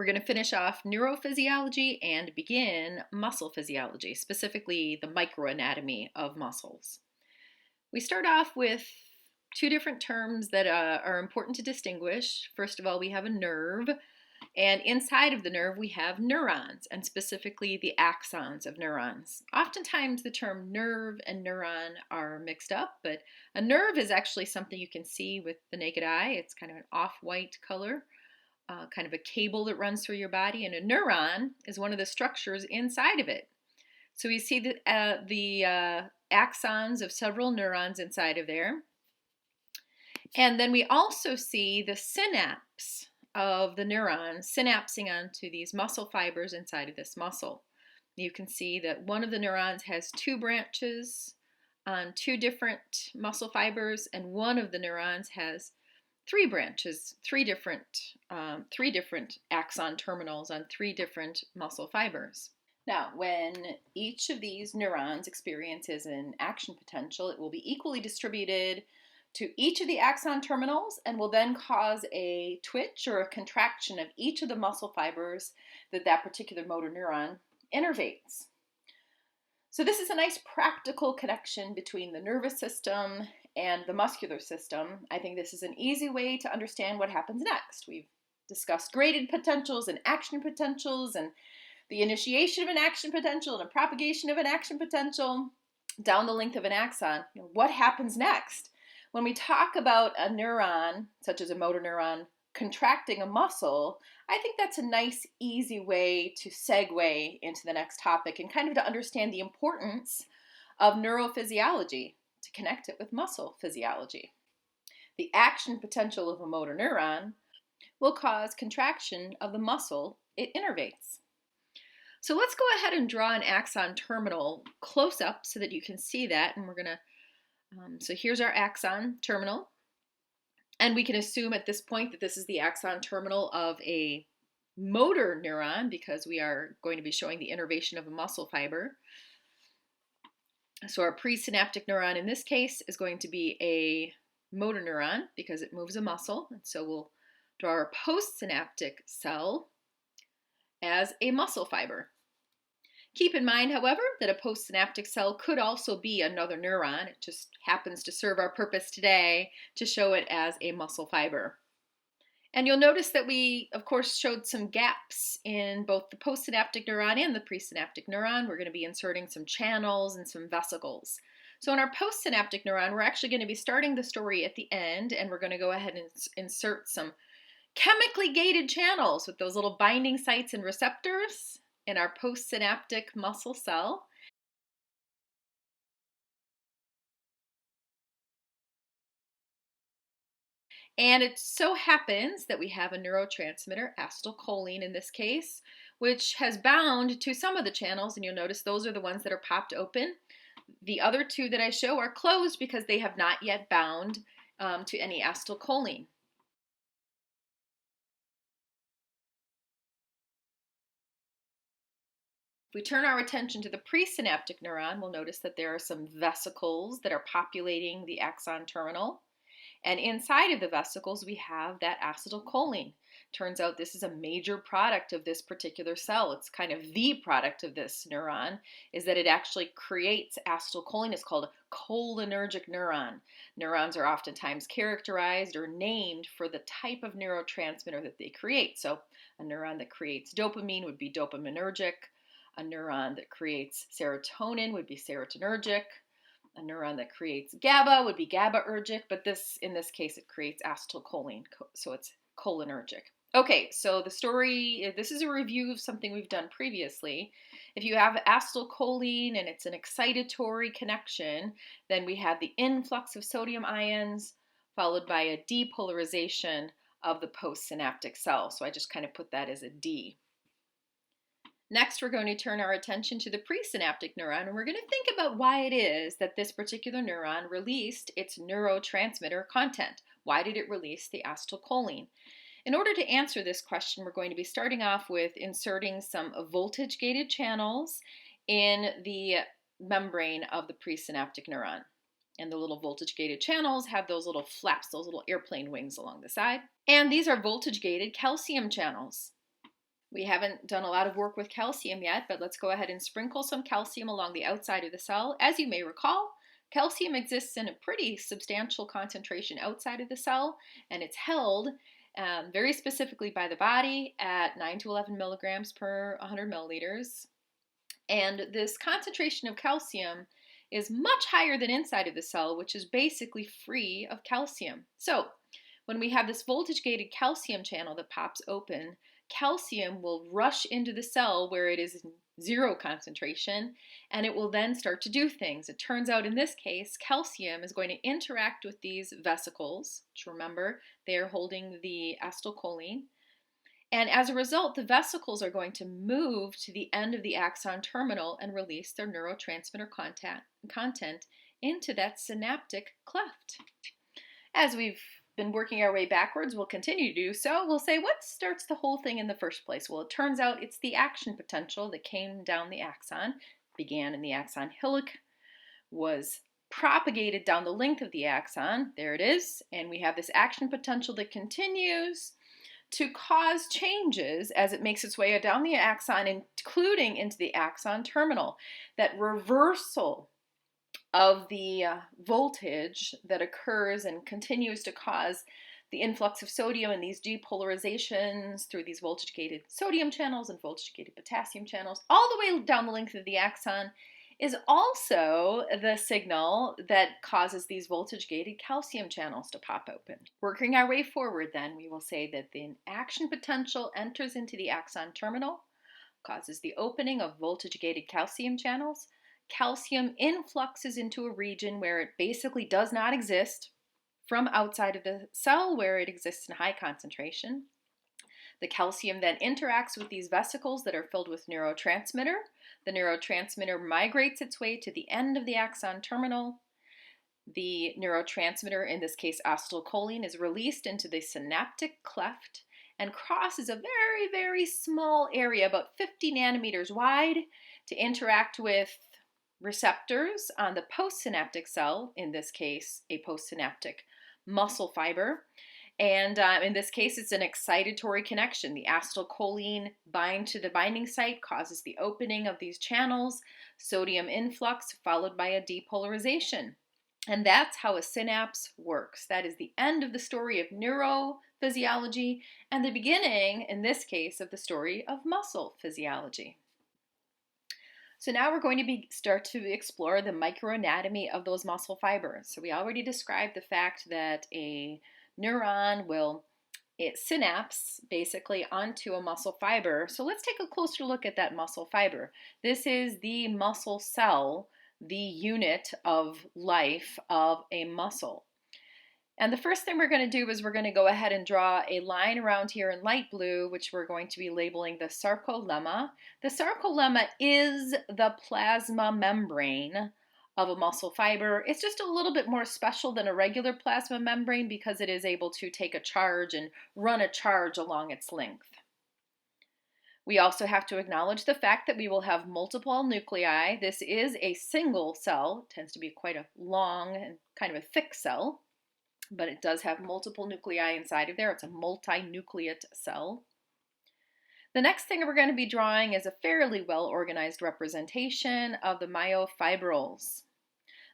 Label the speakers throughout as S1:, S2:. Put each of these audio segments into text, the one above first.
S1: We're going to finish off neurophysiology and begin muscle physiology, specifically the microanatomy of muscles. We start off with two different terms that are important to distinguish. First of all, we have a nerve, and inside of the nerve we have neurons, and specifically the axons of neurons. Oftentimes the term nerve and neuron are mixed up, but a nerve is actually something you can see with the naked eye. It's kind of an off-white color. Kind of a cable that runs through your body, and a neuron is one of the structures inside of it. So you see the axons of several neurons inside of there. And then we also see the synapse of the neuron synapsing onto these muscle fibers inside of this muscle. You can see that one of the neurons has two branches on two different muscle fibers, and one of the neurons has three branches, three different axon terminals on three different muscle fibers. Now, when each of these neurons experiences an action potential, it will be equally distributed to each of the axon terminals and will then cause a twitch or a contraction of each of the muscle fibers that particular motor neuron innervates. So this is a nice practical connection between the nervous system and the muscular system. I think this is an easy way to understand what happens next. We've discussed graded potentials and action potentials and the initiation of an action potential and a propagation of an action potential down the length of an axon. What happens next? When we talk about a neuron, such as a motor neuron, contracting a muscle, I think that's a nice, easy way to segue into the next topic and kind of to understand the importance of neurophysiology, to connect it with muscle physiology. The action potential of a motor neuron will cause contraction of the muscle it innervates. So let's go ahead and draw an axon terminal close up so that you can see that. And we're going to, so here's our axon terminal. And we can assume at this point that this is the axon terminal of a motor neuron because we are going to be showing the innervation of a muscle fiber. So our presynaptic neuron in this case is going to be a motor neuron because it moves a muscle. And so we'll draw our postsynaptic cell as a muscle fiber. Keep in mind, however, that a postsynaptic cell could also be another neuron. It just happens to serve our purpose today to show it as a muscle fiber. And you'll notice that we, of course, showed some gaps in both the postsynaptic neuron and the presynaptic neuron. We're going to be inserting some channels and some vesicles. So in our postsynaptic neuron, we're actually going to be starting the story at the end, and we're going to go ahead and insert some chemically gated channels with those little binding sites and receptors in our postsynaptic muscle cell. And it so happens that we have a neurotransmitter, acetylcholine in this case, which has bound to some of the channels, and you'll notice those are the ones that are popped open. The other two that I show are closed because they have not yet bound to any acetylcholine. If we turn our attention to the presynaptic neuron, we'll notice that there are some vesicles that are populating the axon terminal. And inside of the vesicles, we have that acetylcholine. Turns out this is a major product of this particular cell. It's kind of the product of this neuron, is that it actually creates acetylcholine. It's called a cholinergic neuron. Neurons are oftentimes characterized or named for the type of neurotransmitter that they create. So a neuron that creates dopamine would be dopaminergic. A neuron that creates serotonin would be serotonergic. A neuron that creates GABA would be GABAergic, but in this case, it creates acetylcholine, so it's cholinergic. Okay, so the story, this is a review of something we've done previously. If you have acetylcholine and it's an excitatory connection, then we have the influx of sodium ions followed by a depolarization of the postsynaptic cell. So I just kind of put that as a D. Next, we're going to turn our attention to the presynaptic neuron, and we're going to think about why it is that this particular neuron released its neurotransmitter content. Why did it release the acetylcholine? In order to answer this question, we're going to be starting off with inserting some voltage-gated channels in the membrane of the presynaptic neuron. And the little voltage-gated channels have those little flaps, those little airplane wings along the side. And these are voltage-gated calcium channels. We haven't done a lot of work with calcium yet, but let's go ahead and sprinkle some calcium along the outside of the cell. As you may recall, calcium exists in a pretty substantial concentration outside of the cell, and it's held very specifically by the body at 9 to 11 milligrams per 100 milliliters. And this concentration of calcium is much higher than inside of the cell, which is basically free of calcium. So when we have this voltage-gated calcium channel that pops open, calcium will rush into the cell where it is zero concentration, and it will then start to do things. It turns out in this case, calcium is going to interact with these vesicles, which remember, they are holding the acetylcholine. And as a result, the vesicles are going to move to the end of the axon terminal and release their neurotransmitter content into that synaptic cleft. As we've been working our way backwards, we'll continue to do so. We'll say, what starts the whole thing in the first place? Well, it turns out it's the action potential that came down the axon, began in the axon hillock, was propagated down the length of the axon. There it is. And we have this action potential that continues to cause changes as it makes its way down the axon, including into the axon terminal. That reversal of the voltage that occurs and continues to cause the influx of sodium and these depolarizations through these voltage-gated sodium channels and voltage-gated potassium channels all the way down the length of the axon is also the signal that causes these voltage-gated calcium channels to pop open. Working our way forward then, we will say that the action potential enters into the axon terminal, causes the opening of voltage-gated calcium channels. Calcium influxes into a region where it basically does not exist from outside of the cell where it exists in high concentration. The calcium then interacts with these vesicles that are filled with neurotransmitter. The neurotransmitter migrates its way to the end of the axon terminal. The neurotransmitter, in this case acetylcholine, is released into the synaptic cleft and crosses a very, very small area, about 50 nanometers wide, to interact with receptors on the postsynaptic cell, in this case a postsynaptic muscle fiber. And in this case, it's an excitatory connection. The acetylcholine binds to the binding site, causes the opening of these channels, sodium influx followed by a depolarization. And that's how a synapse works. That is the end of the story of neurophysiology and the beginning, in this case, of the story of muscle physiology. So now we're going to start to explore the microanatomy of those muscle fibers. So we already described the fact that a neuron will synapse basically onto a muscle fiber. So let's take a closer look at that muscle fiber. This is the muscle cell, the unit of life of a muscle. And the first thing we're going to do is we're going to go ahead and draw a line around here in light blue, which we're going to be labeling the sarcolemma. The sarcolemma is the plasma membrane of a muscle fiber. It's just a little bit more special than a regular plasma membrane because it is able to take a charge and run a charge along its length. We also have to acknowledge the fact that we will have multiple nuclei. This is a single cell. It tends to be quite a long and kind of a thick cell, but it does have multiple nuclei inside of there. It's a multinucleate cell. The next thing we're going to be drawing is a fairly well-organized representation of the myofibrils.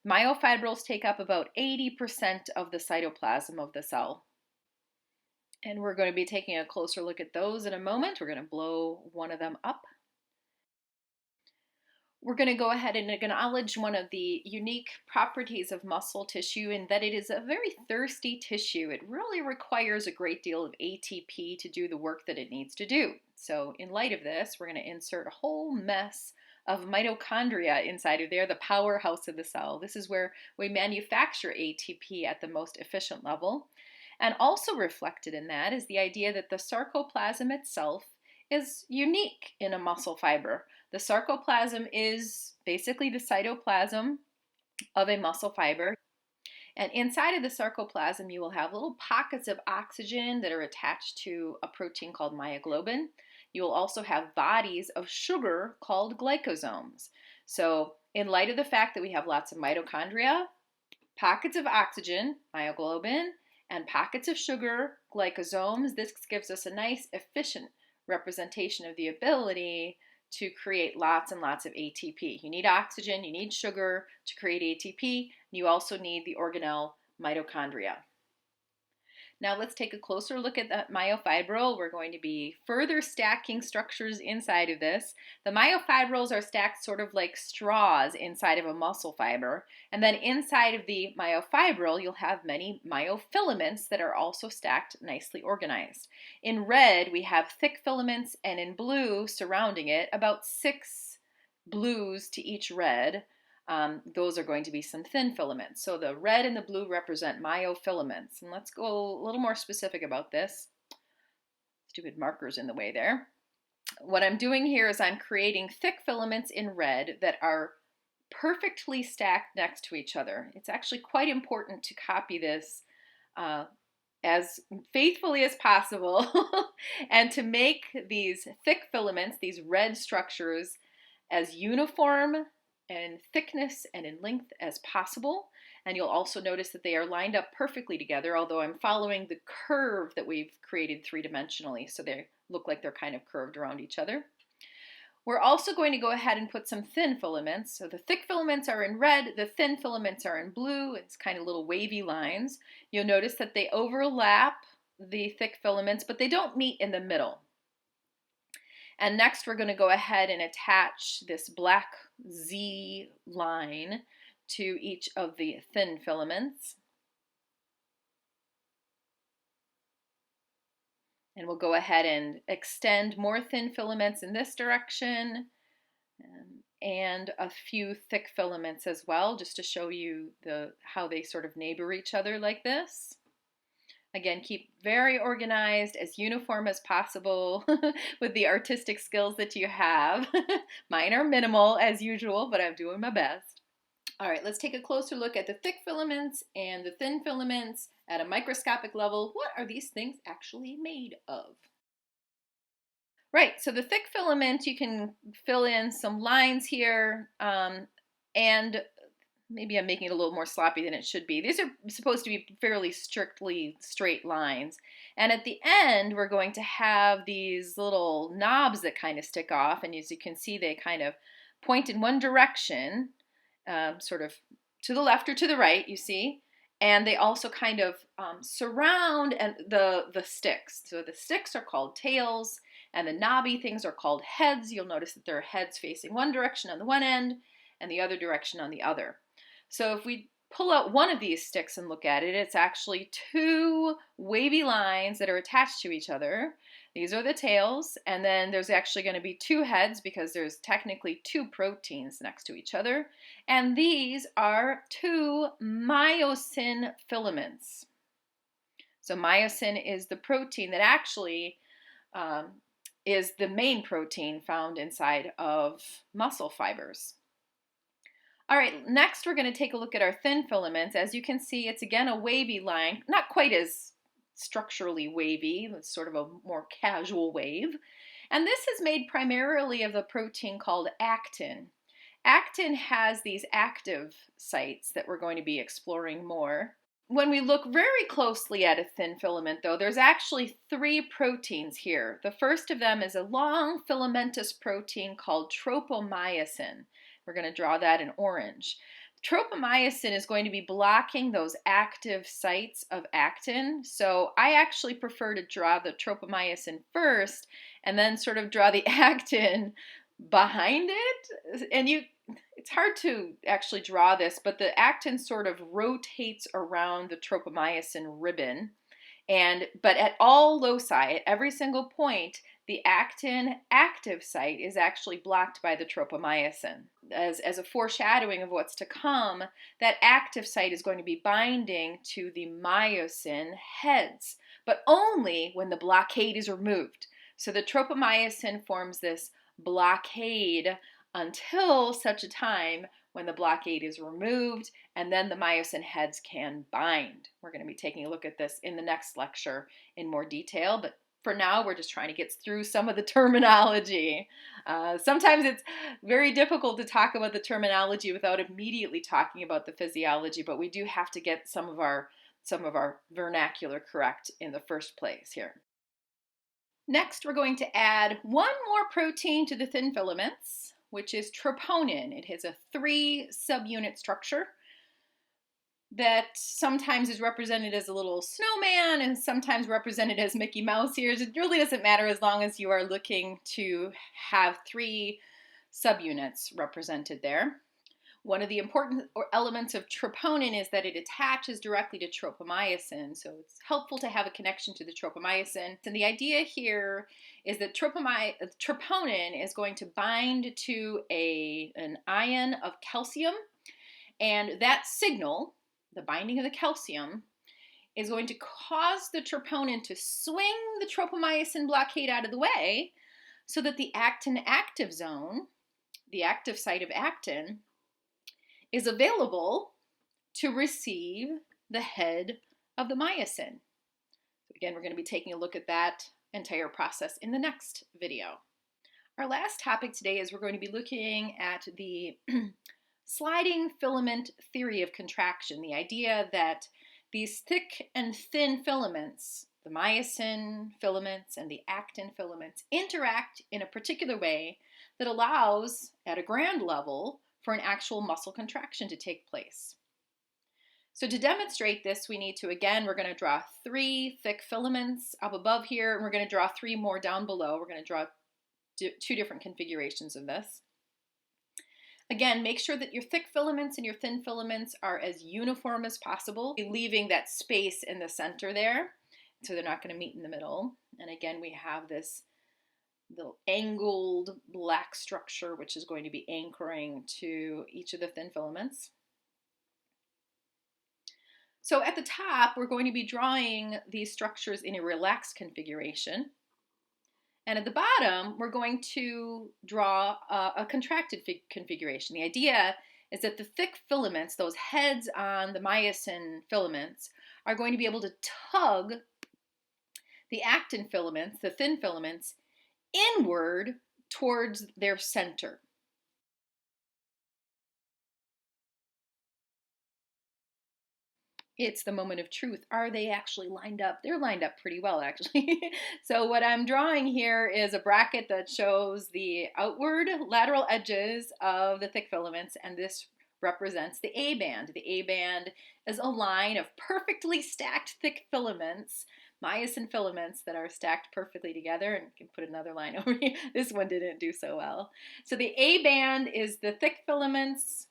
S1: Myofibrils take up about 80% of the cytoplasm of the cell. And we're going to be taking a closer look at those in a moment. We're going to blow one of them up. We're going to go ahead and acknowledge one of the unique properties of muscle tissue in that it is a very thirsty tissue. It really requires a great deal of ATP to do the work that it needs to do. So in light of this, we're going to insert a whole mess of mitochondria inside of there, the powerhouse of the cell. This is where we manufacture ATP at the most efficient level. And also reflected in that is the idea that the sarcoplasm itself is unique in a muscle fiber. The sarcoplasm is basically the cytoplasm of a muscle fiber. And inside of the sarcoplasm, you will have little pockets of oxygen that are attached to a protein called myoglobin. You will also have bodies of sugar called glycosomes. So in light of the fact that we have lots of mitochondria, pockets of oxygen, myoglobin, and pockets of sugar, glycosomes, this gives us a nice, efficient representation of the ability to create lots and lots of ATP. You need oxygen, you need sugar to create ATP, and you also need the organelle mitochondria. Now let's take a closer look at that myofibril. We're going to be further stacking structures inside of this. The myofibrils are stacked sort of like straws inside of a muscle fiber. And then inside of the myofibril, you'll have many myofilaments that are also stacked nicely organized. In red, we have thick filaments, and in blue, surrounding it, about 6 blues to each red. Those are going to be some thin filaments. So the red and the blue represent myofilaments. And let's go a little more specific about this. Stupid markers in the way there. What I'm doing here is I'm creating thick filaments in red that are perfectly stacked next to each other. It's actually quite important to copy this as faithfully as possible and to make these thick filaments, these red structures, as uniform in thickness and in length as possible. And you'll also notice that they are lined up perfectly together, although I'm following the curve that we've created three-dimensionally, so they look like they're kind of curved around each other. We're also going to go ahead and put some thin filaments. So the thick filaments are in red, the thin filaments are in blue. It's kind of little wavy lines. You'll notice that they overlap the thick filaments, but they don't meet in the middle. And next we're going to go ahead and attach this black Z line to each of the thin filaments. And we'll go ahead and extend more thin filaments in this direction and a few thick filaments as well, just to show you how they sort of neighbor each other like this. Again, keep very organized, as uniform as possible with the artistic skills that you have. Mine are minimal as usual, but I'm doing my best. All right, let's take a closer look at the thick filaments and the thin filaments at a microscopic level. What are these things actually made of? Right, so the thick filament, you can fill in some lines here, and maybe I'm making it a little more sloppy than it should be. These are supposed to be fairly strictly straight lines. And at the end, we're going to have these little knobs that kind of stick off. And as you can see, they kind of point in one direction, sort of to the left or to the right, you see. And they also kind of surround the sticks. So the sticks are called tails, and the knobby things are called heads. You'll notice that there are heads facing one direction on the one end and the other direction on the other. So if we pull out one of these sticks and look at it, it's actually 2 wavy lines that are attached to each other. These are the tails, and then there's actually going to be 2 heads because there's technically 2 proteins next to each other. And these are 2 myosin filaments. So myosin is the protein that actually is the main protein found inside of muscle fibers. All right, next we're going to take a look at our thin filaments. As you can see, it's again a wavy line, not quite as structurally wavy, it's sort of a more casual wave. And this is made primarily of the protein called actin. Actin has these active sites that we're going to be exploring more. When we look very closely at a thin filament, though, there's actually 3 proteins here. The first of them is a long filamentous protein called tropomyosin. We're going to draw that in orange. Tropomyosin is going to be blocking those active sites of actin. So I actually prefer to draw the tropomyosin first and then sort of draw the actin behind it. And it's hard to actually draw this, but the actin sort of rotates around the tropomyosin ribbon. But at all loci, at every single point, the actin active site is actually blocked by the tropomyosin. As a foreshadowing of what's to come, that active site is going to be binding to the myosin heads, but only when the blockade is removed. So the tropomyosin forms this blockade until such a time when the blockade is removed, and then the myosin heads can bind. We're going to be taking a look at this in the next lecture in more detail, but for now, we're just trying to get through some of the terminology. Sometimes it's very difficult to talk about the terminology without immediately talking about the physiology, but we do have to get some of our vernacular correct in the first place here. Next, we're going to add one more protein to the thin filaments, which is troponin. It has a 3 subunit structure that sometimes is represented as a little snowman and sometimes represented as Mickey Mouse ears. It really doesn't matter as long as you are looking to have 3 subunits represented there. One of the important elements of troponin is that it attaches directly to tropomyosin, so it's helpful to have a connection to the tropomyosin. And the idea here is that troponin is going to bind to an ion of calcium, and that signal, the binding of the calcium, is going to cause the troponin to swing the tropomyosin blockade out of the way so that the actin active zone, the active site of actin, is available to receive the head of the myosin. So again, we're going to be taking a look at that entire process in the next video. Our last topic today is we're going to be looking at the sliding filament theory of contraction, the idea that these thick and thin filaments, the myosin filaments and the actin filaments, interact in a particular way that allows, at a grand level, for an actual muscle contraction to take place. So to demonstrate this, we need to, again, we're going to draw 3 thick filaments up above here, and we're going to draw 3 more down below. We're going to draw 2 different configurations of this. Again, make sure that your thick filaments and your thin filaments are as uniform as possible, leaving that space in the center there, so they're not going to meet in the middle. And again, we have this little angled black structure which is going to be anchoring to each of the thin filaments. So at the top, we're going to be drawing these structures in a relaxed configuration. And at the bottom, we're going to draw a contracted configuration. The idea is that the thick filaments, those heads on the myosin filaments, are going to be able to tug the actin filaments, the thin filaments, inward towards their center. It's the moment of truth. Are they actually lined up? They're lined up pretty well, actually. So what I'm drawing here is a bracket that shows the outward lateral edges of the thick filaments, and this represents the A band. The A band is a line of perfectly stacked thick filaments, myosin filaments that are stacked perfectly together, and you can put another line over here. This one didn't do so well. So the A band is the thick filaments.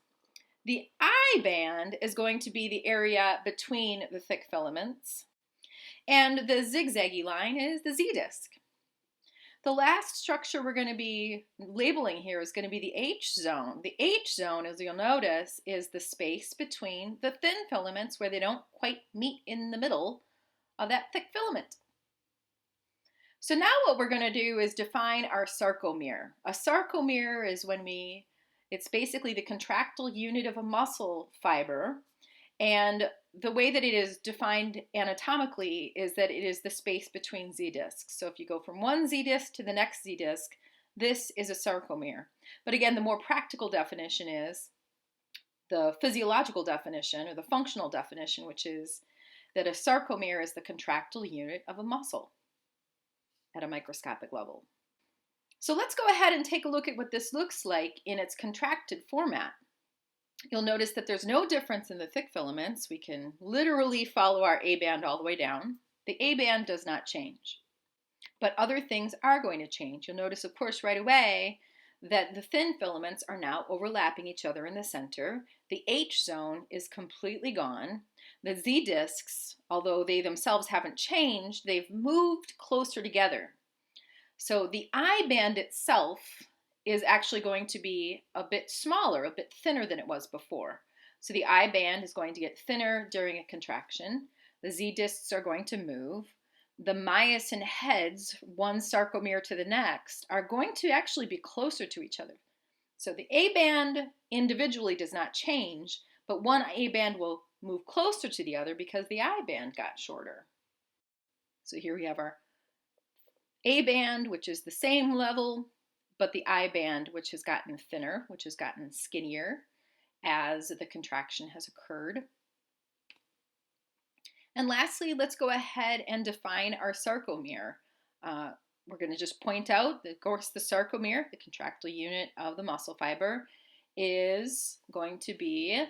S1: The I band is going to be the area between the thick filaments, and the zigzaggy line is the Z disc. The last structure we're going to be labeling here is going to be the H zone. The H zone, as you'll notice, is the space between the thin filaments where they don't quite meet in the middle of that thick filament. So now what we're going to do is define our sarcomere. A sarcomere is it's basically the contractile unit of a muscle fiber, and the way that it is defined anatomically is that it is the space between Z discs. So if you go from one Z disc to the next Z disc, this is a sarcomere. But again, the more practical definition is the physiological definition or the functional definition, which is that a sarcomere is the contractile unit of a muscle at a microscopic level. So let's go ahead and take a look at what this looks like in its contracted format. You'll notice that there's no difference in the thick filaments. We can literally follow our A band all the way down. The A band does not change. But other things are going to change. You'll notice, of course, right away that the thin filaments are now overlapping each other in the center. The H zone is completely gone. The Z discs, although they themselves haven't changed, they've moved closer together. So the I band itself is actually going to be a bit smaller, a bit thinner than it was before. So the I band is going to get thinner during a contraction. The Z discs are going to move. The myosin heads, one sarcomere to the next, are going to actually be closer to each other. So the A band individually does not change, but one A band will move closer to the other because the I band got shorter. So here we have our A band, which is the same level, but the I band, which has gotten thinner, which has gotten skinnier as the contraction has occurred. And lastly, let's go ahead and define our sarcomere. we're going to just point out that, of course, the sarcomere, the contractile unit of the muscle fiber, is going to be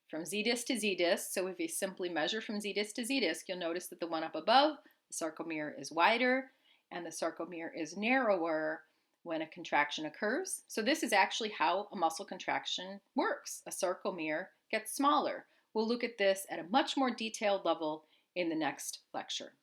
S1: from Z disc to Z disc. So if we simply measure from Z disc to Z disc, you'll notice that the one up above, the sarcomere, is wider and the sarcomere is narrower when a contraction occurs. So this is actually how a muscle contraction works. A sarcomere gets smaller. We'll look at this at a much more detailed level in the next lecture.